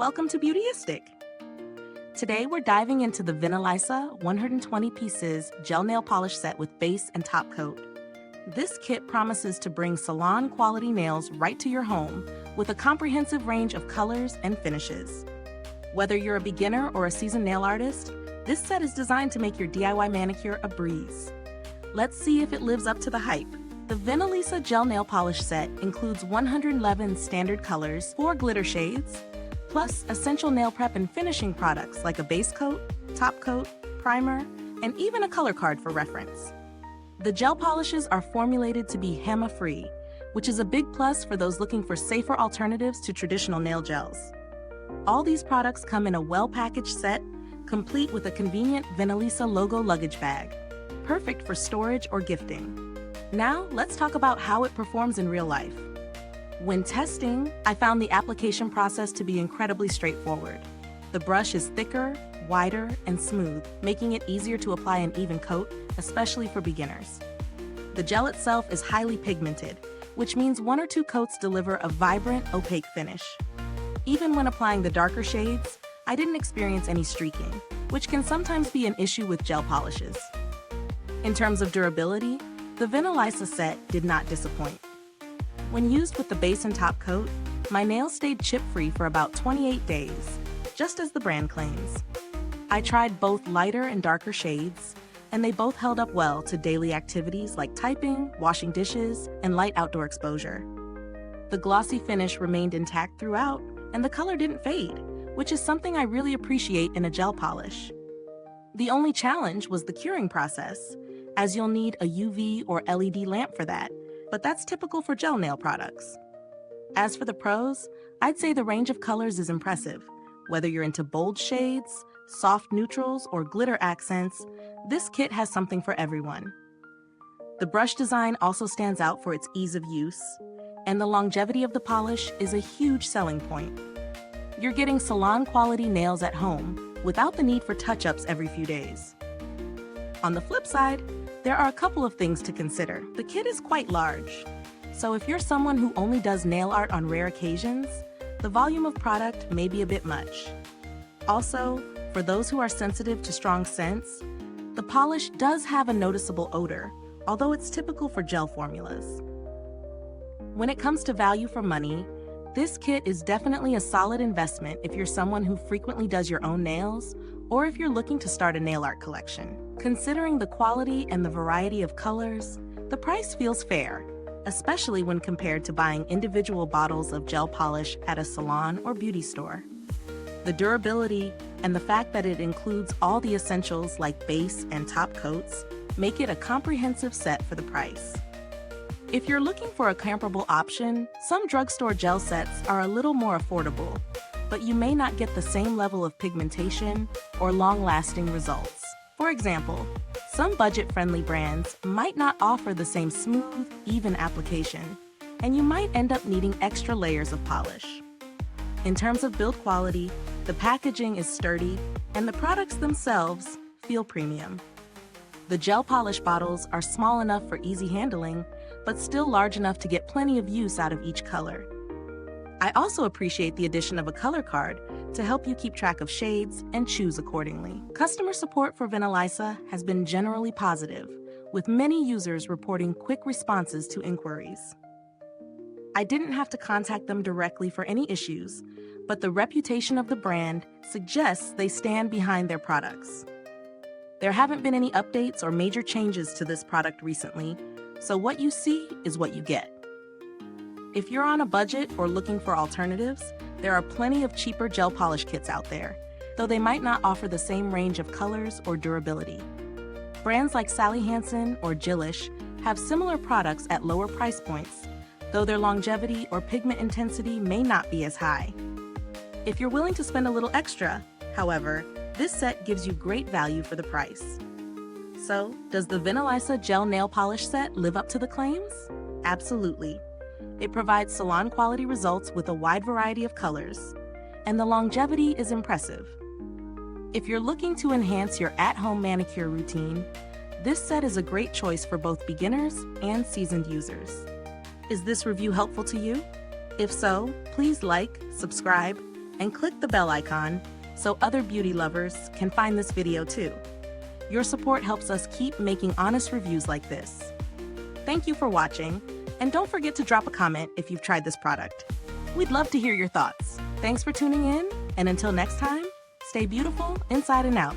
Welcome to Beautyistic. Today we're diving into the VENALISA 120 pieces gel nail polish set with base and top coat. This kit promises to bring salon quality nails right to your home with a comprehensive range of colors and finishes. Whether you're a beginner or a seasoned nail artist, this set is designed to make your DIY manicure a breeze. Let's see if it lives up to the hype. The VENALISA gel nail polish set includes 111 standard colors, 4 glitter shades, plus essential nail prep and finishing products like a base coat, top coat, primer, and even a color card for reference. The gel polishes are formulated to be HEMA-free, which is a big plus for those looking for safer alternatives to traditional nail gels. All these products come in a well-packaged set, complete with a convenient VENALISA logo luggage bag, perfect for storage or gifting. Now, let's talk about how it performs in real life. When testing, I found the application process to be incredibly straightforward. The brush is thicker, wider, and smooth, making it easier to apply an even coat, especially for beginners. The gel itself is highly pigmented, which means 1 or 2 coats deliver a vibrant, opaque finish. Even when applying the darker shades, I didn't experience any streaking, which can sometimes be an issue with gel polishes. In terms of durability, the VENALISA set did not disappoint. When used with the base and top coat, my nails stayed chip-free for about 28 days, just as the brand claims. I tried both lighter and darker shades, and they both held up well to daily activities like typing, washing dishes, and light outdoor exposure. The glossy finish remained intact throughout, and the color didn't fade, which is something I really appreciate in a gel polish. The only challenge was the curing process, as you'll need a UV or LED lamp for that, but that's typical for gel nail products. As for the pros, I'd say the range of colors is impressive. Whether you're into bold shades, soft neutrals, or glitter accents, this kit has something for everyone. The brush design also stands out for its ease of use, and the longevity of the polish is a huge selling point. You're getting salon-quality nails at home without the need for touch-ups every few days. On the flip side, there are a couple of things to consider. The kit is quite large, so if you're someone who only does nail art on rare occasions, the volume of product may be a bit much. Also, for those who are sensitive to strong scents, the polish does have a noticeable odor, although it's typical for gel formulas. When it comes to value for money, this kit is definitely a solid investment if you're someone who frequently does your own nails, or if you're looking to start a nail art collection. Considering the quality and the variety of colors, the price feels fair, especially when compared to buying individual bottles of gel polish at a salon or beauty store. The durability and the fact that it includes all the essentials like base and top coats make it a comprehensive set for the price. If you're looking for a comparable option, some drugstore gel sets are a little more affordable, but you may not get the same level of pigmentation or long-lasting results. For example, some budget-friendly brands might not offer the same smooth, even application, and you might end up needing extra layers of polish. In terms of build quality, the packaging is sturdy, and the products themselves feel premium. The gel polish bottles are small enough for easy handling, but still large enough to get plenty of use out of each color. I also appreciate the addition of a color card to help you keep track of shades and choose accordingly. Customer support for VENALISA has been generally positive, with many users reporting quick responses to inquiries. I didn't have to contact them directly for any issues, but the reputation of the brand suggests they stand behind their products. There haven't been any updates or major changes to this product recently, so what you see is what you get. If you're on a budget or looking for alternatives, there are plenty of cheaper gel polish kits out there, though they might not offer the same range of colors or durability. Brands like Sally Hansen or Jillish have similar products at lower price points, though their longevity or pigment intensity may not be as high. If you're willing to spend a little extra, however, this set gives you great value for the price. So, does the VENALISA gel nail polish set live up to the claims? Absolutely. It provides salon-quality results with a wide variety of colors, and the longevity is impressive. If you're looking to enhance your at-home manicure routine, this set is a great choice for both beginners and seasoned users. Is this review helpful to you? If so, please like, subscribe, and click the bell icon so other beauty lovers can find this video too. Your support helps us keep making honest reviews like this. Thank you for watching, and don't forget to drop a comment if you've tried this product. We'd love to hear your thoughts. Thanks for tuning in, and until next time, stay beautiful inside and out.